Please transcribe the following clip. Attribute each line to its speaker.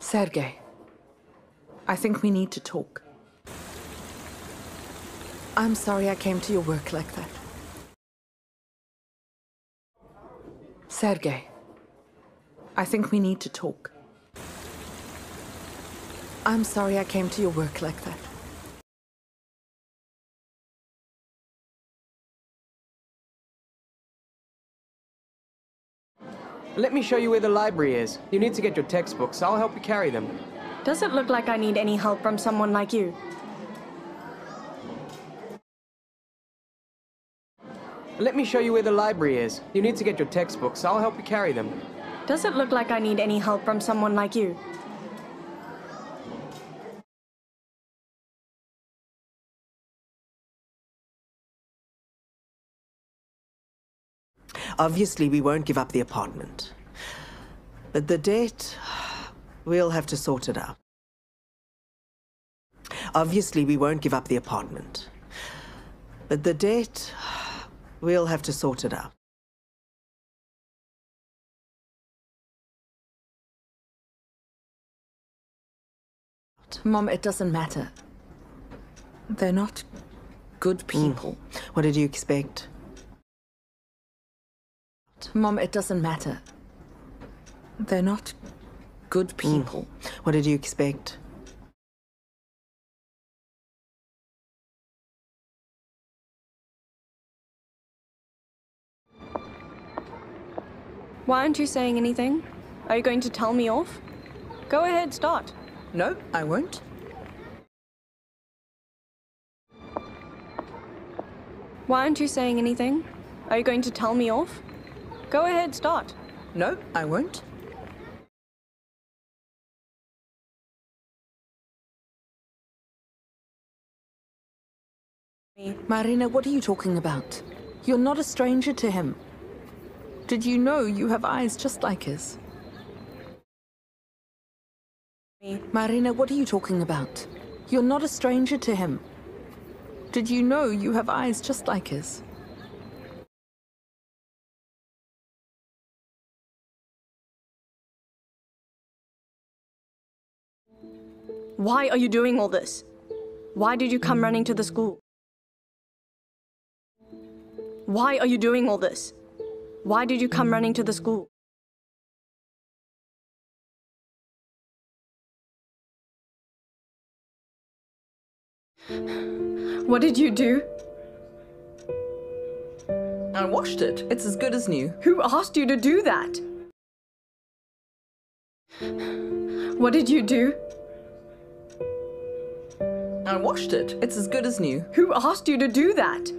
Speaker 1: Sergey, I think we need to talk. I'm sorry I came to your work like that. Sergey, I think we need to talk. I'm sorry I came to your work like that.
Speaker 2: Let me show you where the library is. You need to get your textbooks. I'll help you carry them.
Speaker 3: Does it look like I need any help from someone like you?
Speaker 2: Let me show you where the library is. You need to get your textbooks. I'll help you carry them.
Speaker 3: Does it look like I need any help from someone like you?
Speaker 4: Obviously, we won't give up the apartment. But the date, we'll have to sort it out. Obviously, we won't give up the apartment. But the date, we'll have to sort it out.
Speaker 1: Mom, it doesn't matter. They're not good people.
Speaker 4: What did you expect?
Speaker 1: Mom, it doesn't matter. They're not good people.
Speaker 4: What did you expect?
Speaker 3: Why aren't you saying anything? Are you going to tell me off? Go ahead, start.
Speaker 1: No, I won't.
Speaker 3: Why aren't you saying anything? Are you going to tell me off? Go ahead, start.
Speaker 1: No, I won't. Marina, what are you talking about? You're not a stranger to him. Did you know you have eyes just like his? Marina, what are you talking about? You're not a stranger to him. Did you know you have eyes just like his?
Speaker 3: Why are you doing all this? Why did you come running to the school? Why are you doing all this? Why did you come running to the school? What did you do?
Speaker 1: I washed it. It's as good as new.
Speaker 3: Who asked you to do that? What did you do?
Speaker 1: I washed it. It's as good as new.
Speaker 3: Who asked you to do that?